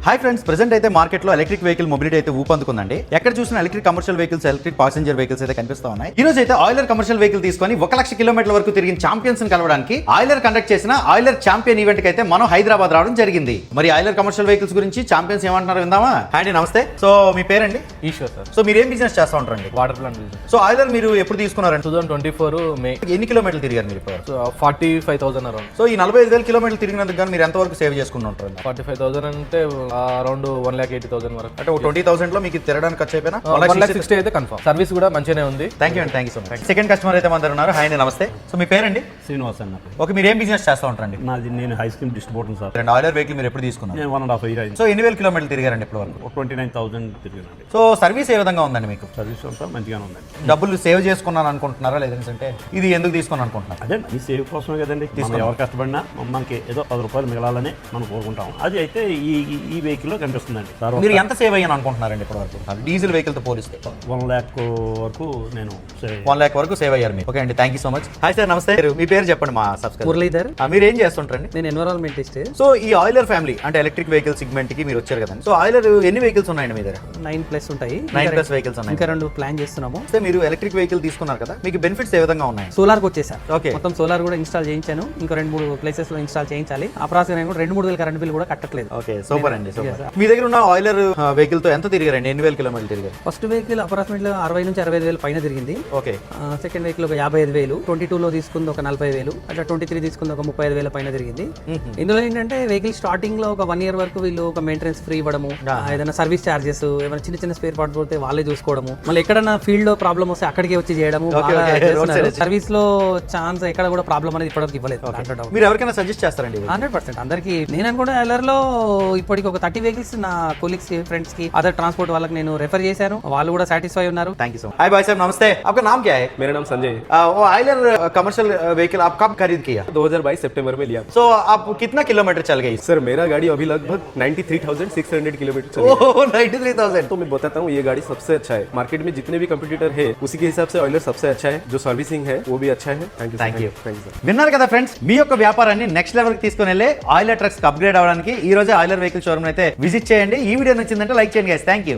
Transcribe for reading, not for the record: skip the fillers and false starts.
Hi friends, present అయితే market లో electric vehicle mobility అయితే ఊపందుకుందండి. ఎక్కడ చూసినా electric commercial vehicles, electric passenger vehicles అయితే కనిపిస్తా ఉన్నాయి. ఈ రోజు అయితే ఆయిలర్ కమర్షియల్ వెహికల్ తీసుకొని 1,00,000 కిలోమీటర్ల వరకు తిరిగిన ఛాంపియన్స్ ని కలవడానికి ఆయిలర్ కండక్ట్ చేసిన ఆయిలర్ ఛాంపియన్ ఈవెంట్ కి అయితే మనం హైదరాబాద్ రావడం జరిగింది. మరి ఆయిలర్ కమర్షియల్ వెహికల్స్ గురించి ఛాంపియన్స్ ఏమంటున్నారు విందామా? అండి నమస్తే. సో మీ పేరండి? ఈశ్వర్ సార్. సో మీరు ఏం బిజినెస్ చేస్తా ఉంటారండి? Water plant business. So Euler మీరు ఎప్పుడు తీసుకున్నారండి? 2024 మే. ఎన్ని కిలోమీటర్లు తిరిగారు మీరు? 45,000 అరౌండ్. సో ఈ 45,000 కిలోమీటర్లు తిరిగినందుకు కానీ మీరు ఎంత వరకు సేవ్ చేసుకుని ఉంటారు? 45,000 అంటే అరౌండ్ 1,80,000 వరకు. అంటే 20,000 లో మీకు తిరగడానికి ఖర్చు అయిపోయినా 1,60,000 అయితే కన్ఫర్మ్. సర్వీస్ కూడా మంచిగానే ఉంది. Thank you so much. Second customer అయితే మన దగ్గర ఉన్నారు. హాయ్ అండి నమస్తే. సో మీ పేరండి? శ్రీనివాస్ అన్న. ఓకే, మీరు ఏం బిజినెస్ చేస్తూ ఉంటారండి? నేను ఐస్ క్రీమ్ డిస్ట్రిబ్యూటర్ సార్. రెండు ఆయిలర్ వెహికల్ మీరు ఎప్పుడు తీసుకున్నారు? నేను 1.5 year అయింది. సో ఎన్ని వేల కిలోమీటర్లు తిరిగారండి ఇప్పుడు వరకు? 29,000 తిరిగానండి. సో సర్వీస్ ఏ విధంగా ఉందండి మీకు? సర్వీస్ అంతా మంచిగానే ఉందండి. డబ్బులు సేవ్ చేసుకున్నాను అనుకుంటున్నారా, లేదంటే ఇది ఎందుకు తీసుకున్నాను అనుకుంటున్నారు? అదే ఈ సేవ్ కోసమే కదండి. మనం ఎవరు కష్టపడినా మనకి ఏదో 10 రూపాయలు మిగలాలని మనం కోరుకుంటాం. అది అయితే ఈ వెహికల్ లో కనిపిస్తుందండి సార్. మీరు ఎంత సేవ్ అయ్యాను అనుకుంటున్నారండి ఇప్పుడు వరకు డీజిల్ వెహికల్ తో పోలిస్తే? 1 lakh వరకు నేను 1 lakh వరకు సేవ్ అయ్యారు మీరు. ఓకే అండి, thank you so much. Hi sir నమస్తే. మీ పేరు చెప్పండి మా సబ్స్క్రైబర్. మురళీధర్. మీరు ఏం చేస్తుంటారండి? నేను ఎన్విరాన్మెంటిస్ట్. సో ఈ ఆయిలర్ ఫ్యామిలీ అంటే ఎలక్ట్రిక్ వెహికల్ సెగ్మెంట్ కి మీరు వచ్చారు కదండి. సో ఆయిలర్ ఎన్ని వెహికల్స్ ఉన్నాయండి మీ దగ్గర? 9+ ఉంటాయి. 9+ వెహికల్స్ ఉన్నాయి. ఇంకా 2 ప్లాన్ చేస్తున్నాము. సో మీరు ఎలక్ట్రిక్ వెహికల్ తీసుకున్నారు కదా, మీకు బెనిఫిట్స్ ఏ విధంగా ఉన్నాయి? సోలార్ కి వచ్చేసారు. ఓకే, మొత్తం సోలార్ కూడా ఇన్స్టాల్ చేయించాను. ఇంకా 2-3 ప్లేసెస్ లో ఇన్స్టాల్ చేయించాలి. ఆ ప్రాసెస్ నేను కూడా 2-3 వేల కరెంట్ బిల్ కూడా కట్టట్లేదు. ఓకే సూపర్ అండి, సూపర్. మీ దగ్గర ఉన్న ఆయిలర్ వెహికల్ తో ఎంత తిరిగారండి? ఎన్ని వేల కిలోమీటర్లు తిరిగారు? ఫస్ట్ వెహికల్ అప్రాక్సిమేట్లీ 60 నుంచి 65,000 పైన తిరిగింది. ఓకే. సెకండ్ వెహికల్ ఒక 55,000, 22 లో తీసుకుంది ఒక 40,000, అట్లా 23 తీసుకుంది ఒక 35,000 పైన తిరిగింది. ఇందులో ఏంటంటే వెహికల్ స్టార్టింగ్ లో ఒక 1 year వరకు వీళ్ళు ఒక మెయింటెనెన్స్ ఫ్రీ ఇవ్వడము, ఏదైనా సర్వీస్ చార్జెస్, ఏమైనా చిన్న స్పేర్ పార్ట్ పోతే వాళ్ళే చూసుకోవడము, మళ్ళీ ఎక్కడైనా ఫీల్డ్ లో ప్రాబ్లమ్ వస్తే అక్కడికి వచ్చి చేయడము. సర్వీస్ లో ఛాన్స్ ఎక్కడ కూడా ప్రాబ్లం అనేది ఇప్పటివరకు ఇవ్వలేదు. మీరు ఎవరికైనా సజెస్ట్ చేస్తారండి? 100% అందరికి. నేను అనుకుంటే ఆయిలర్ లో ఇప్పటికి ఒక 30 వెహికల్స్ నా కొలీగ్స్ కి, ఫ్రెండ్స్ కి, అదర్ ట్రాన్స్పోర్ట్ వాళ్ళకి నేను రెఫర్ చేశాను. వాళ్ళు కూడా సాటిస్ఫై ఉన్నారు. Thank you so much. Hi भाई साहब नमस्ते. आपका नाम क्या है? मेरा नाम संजय है। वो आइलर कमर्शियल व्हीकल आप कब खरीद किया? 2022 सितंबर में लिया। सो आप कितना किलोमीटर चल गई? सर मेरा गाड़ी अभी लगभग 93,600 किलोमीटर चल ओह 93,000. तो मैं बताता हूँ ये गाड़ी सबसे अच्छा है। मार्केट में जितने भी कंपटीटर है उसी के हिसाब से ऑयलर सबसे अच्छा है। जो सर्विसिंग है वो भी अच्छा है। Thank you sir. విన్నారు కదా ఫ్రెండ్స్, మీ యొక్క వ్యాపారాన్ని నెక్స్ట్ లెవెల్ కి తీసుకొని వెళ్ళే ఆయిలర్ ట్రక్స్ అప్గ్రేడ్ అవడానికి ఈ రోజే ఆయిలర్ వెహికల్ షోరూమ్ అయితే విజిట్ చేయండి. ఈ వీడియో నచ్చిందంటే లైక్ చేయండి గైస్. Thank you.